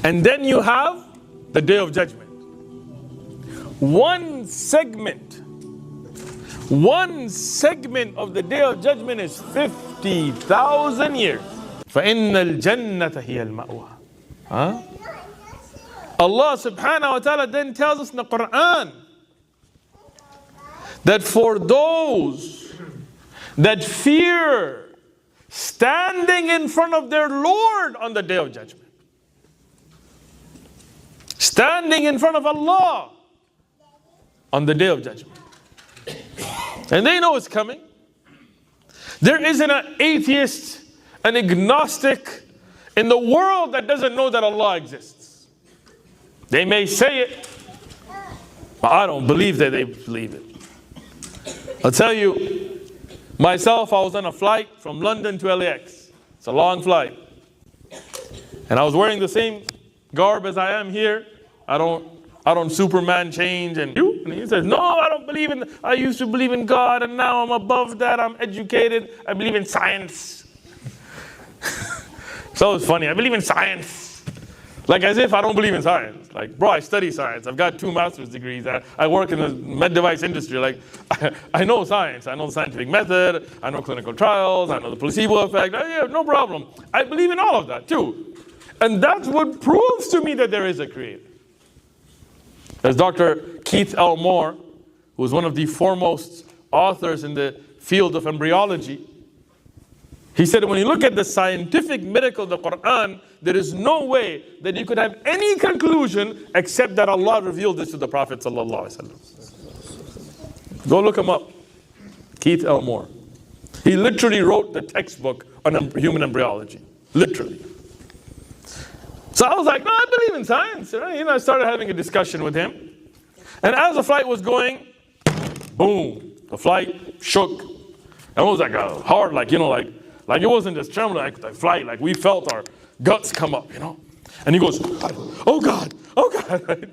And then you have the Day of Judgment. One segment of the Day of Judgment is 50,000 years. فَإِنَّ الْجَنَّةَ هِيَ الْمَأْوَى. Allah subhanahu wa ta'ala then tells us in the Quran that for those that fear standing in front of their Lord on the Day of Judgment, standing in front of Allah on the Day of Judgment, and they know it's coming. There isn't an atheist, an agnostic in the world that doesn't know that Allah exists. They may say it, but I don't believe that they believe it. I'll tell you, myself, I was on a flight from London to LAX. It's a long flight. And I was wearing the same garb as I am here. I don't Superman change. And he says, no, I don't believe in, I used to believe in God and now I'm above that, I'm educated, I believe in science. So it's funny, I believe in science. Like as if I don't believe in science. Like, bro, I study science. I've got 2 master's degrees. I work in the med device industry. Like, I know science. I know the scientific method. I know clinical trials. I know the placebo effect. Yeah, no problem. I believe in all of that too. And that's what proves to me that there is a creator. As Dr. Keith L. Moore, who was one of the foremost authors in the field of embryology, he said, when you look at the scientific medical of the Quran, there is no way that you could have any conclusion except that Allah revealed this to the Prophet ﷺ. Go look him up. Keith L. Moore. He literally wrote the textbook on human embryology. Literally. So I was like, no, I believe in science. I started having a discussion with him. And as the flight was going, boom, the flight shook. And it was like a hard, like it wasn't just trembling like the flight, like we felt our guts come up, And he goes, oh God, oh God.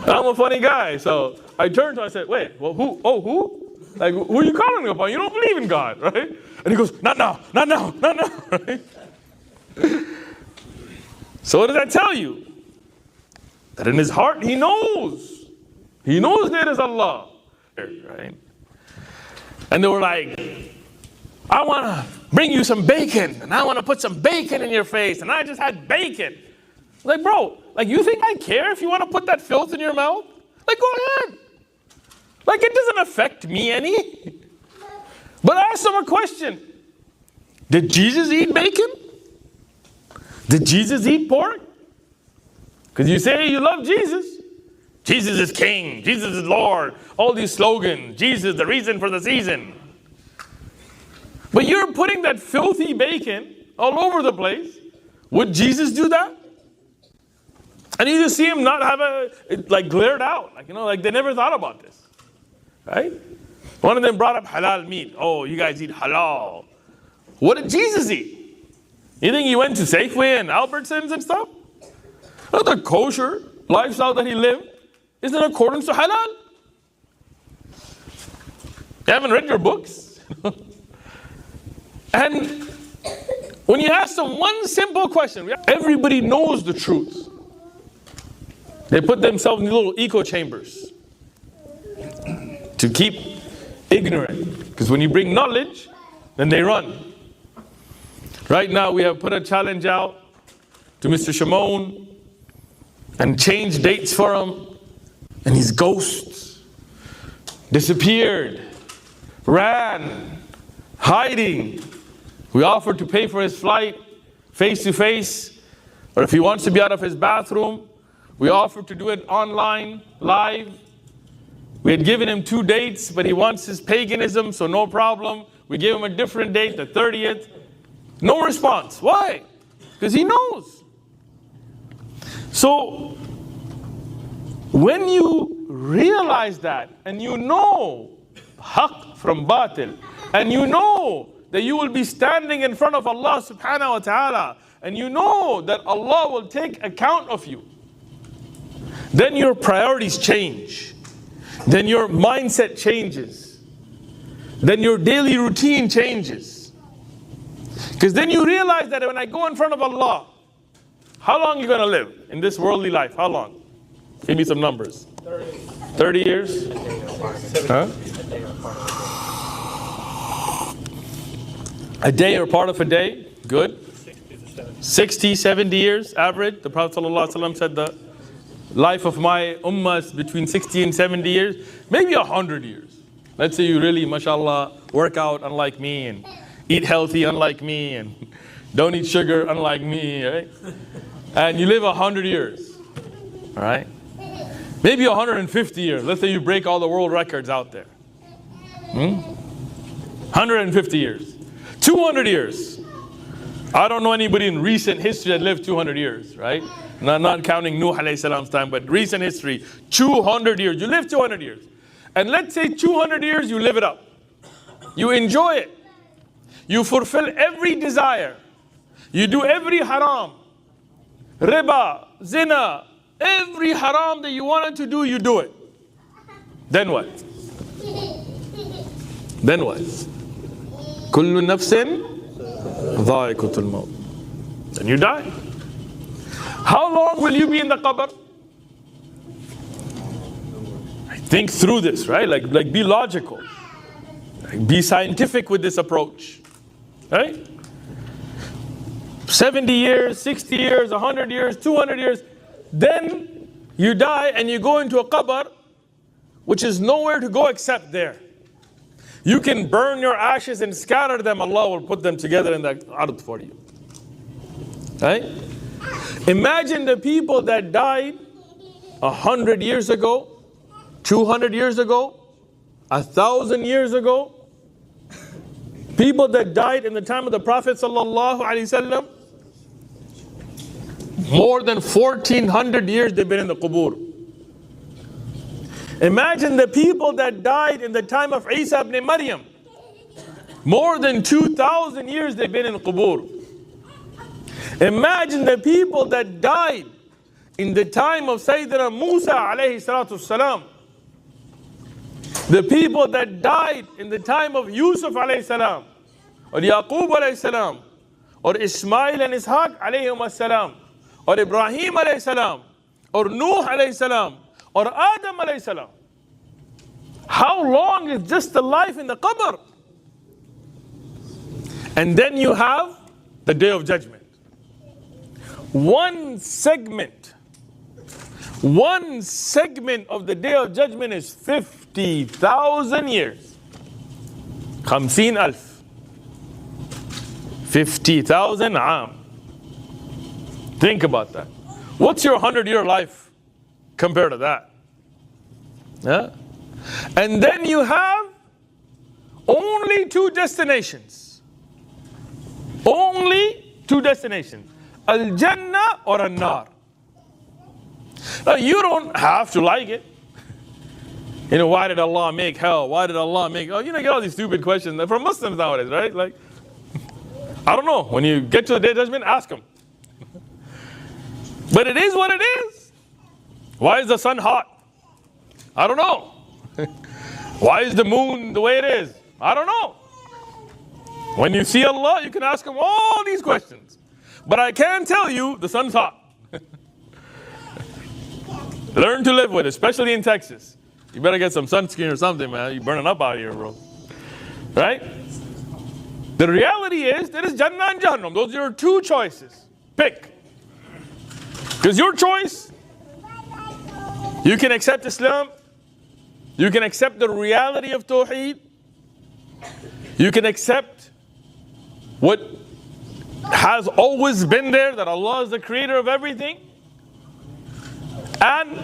I'm a funny guy, so I turned to him and I said, wait, well, who? Oh, who? Like, who are you calling upon? You don't believe in God, right? And he goes, not now, right? So what does that tell you? That in his heart, he knows there is Allah, right? And they were like, I want to bring you some bacon, and I want to put some bacon in your face, and I just had bacon. Like, bro, like, you think I care if you want to put that filth in your mouth? Like, go ahead. Like, it doesn't affect me any. But I asked him a question. Did Jesus eat bacon? Did Jesus eat pork? Because you say you love Jesus. Jesus is King. Jesus is Lord. All these slogans. Jesus, the reason for the season. But you're putting that filthy bacon all over the place. Would Jesus do that? And you just see him not have like glared out. Like they never thought about this. Right? One of them brought up halal meat. Oh, you guys eat halal. What did Jesus eat? You think he went to Safeway and Albertsons and stuff? Not the kosher lifestyle that he lived is in accordance to halal. You haven't read your books? And when you ask them one simple question, everybody knows the truth. They put themselves in little echo chambers to keep ignorant. Because when you bring knowledge, then they run. Right now we have put a challenge out to Mr. Shimon and changed dates for him. And his ghosts disappeared, ran, hiding. We offered to pay for his flight face to face, or if he wants to be out of his bathroom, we offered to do it online, live. We had given him 2 dates, but he wants his paganism, so no problem. We gave him a different date, the 30th. No response. Why? Because he knows. So, when you realize that, and you know haqq from batil, and you know that you will be standing in front of Allah subhanahu wa ta'ala, and you know that Allah will take account of you, then your priorities change. Then your mindset changes. Then your daily routine changes. Because then you realize that when I go in front of Allah, How long are you going to live in this worldly life? How long? Give me some numbers. 30 years? Huh? A day or part of a day? Good. 60, 70 years average. The Prophet ﷺ said the life of my ummah is between 60 and 70 years. Maybe 100 years. Let's say you really, mashallah, work out unlike me and eat healthy unlike me and don't eat sugar unlike me, right? And you live 100 years, all right? Maybe 150 years. Let's say you break all the world records out there. 150 years. 200 years. I don't know anybody in recent history that lived 200 years, right? Not counting Nuh alayhi salam's time, but recent history, 200 years. You live 200 years. And let's say 200 years, you live it up. You enjoy it. You fulfill every desire. You do every haram. Riba, zina, every haram that you wanted to do, you do it. Then what? Then what? Kullu nafsin dha'iqatul maut. Then you die. How long will you be in the qabr? Think through this, right? Like be logical. Like be scientific with this approach. Right? 70 years, 60 years, 100 years, 200 years. Then you die and you go into a qabr, which is nowhere to go except there. You can burn your ashes and scatter them. Allah will put them together in the ard for you. Right? Imagine the people that died 100 years ago, 200 years ago, 1,000 years ago. People that died in the time of the Prophet sallallahu alaihi wasallam. More than 1,400 years they've been in the qubur. Imagine the people that died in the time of Isa ibn Maryam. More than 2,000 years they've been in the qubur. Imagine the people that died in the time of Sayyidina Musa alayhi salatu salam. The people that died in the time of Yusuf alayhi salam, or Yaqub alayhi salam, or Ismail and Ishaq alayhim salam, or Ibrahim alayhi salam, or Nuh alayhi salam, or Adam alayhi salam. How long is just the life in the qabr? And then you have the day of judgment. One segment of the day of judgment is 50,000 years. 50,000. 50,000 aam. Think about that. What's your 100-year life compared to that? Yeah? And then you have only two destinations. Only two destinations. Al-Jannah or An-Nar. Now, you don't have to like it. You know, why did Allah make hell? Why did Allah make... Oh, you know, you get all these stupid questions from Muslims nowadays, right? Like, I don't know. When you get to the day of judgment, ask them. But it is what it is. Why is the sun hot? I don't know. Why is the moon the way it is? I don't know. When you see Allah, you can ask him all these questions. But I can tell you, the sun's hot. Learn to live with it, especially in Texas. You better get some sunscreen or something, man. You're burning up out here, bro. Right? The reality is, there is Jannah and Jahannam. Those are your two choices. Pick. Because your choice, you can accept Islam. You can accept the reality of Tawheed. You can accept what has always been there, that Allah is the creator of everything. And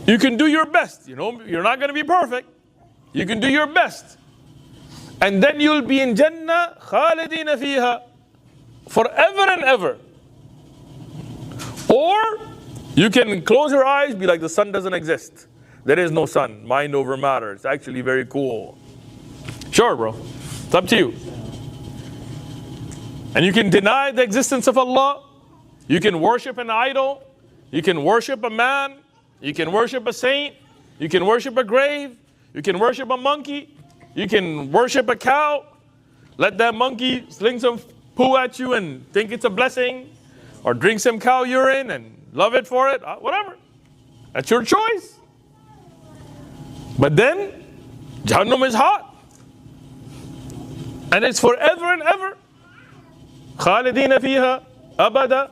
you can do your best. You know, you're not going to be perfect. You can do your best. And then you'll be in Jannah, khalidina fiha, forever and ever. Or you can close your eyes, be like, the sun doesn't exist. There is no sun. Mind over matter. It's actually very cool. Sure, bro. It's up to you. And you can deny the existence of Allah. You can worship an idol. You can worship a man. You can worship a saint. You can worship a grave. You can worship a monkey. You can worship a cow. Let that monkey sling some poo at you and think it's a blessing. or drink some cow urine and love it for it, whatever. That's your choice. But then, Jahannam is hot. And it's forever and ever. خالدين فيها أبدا.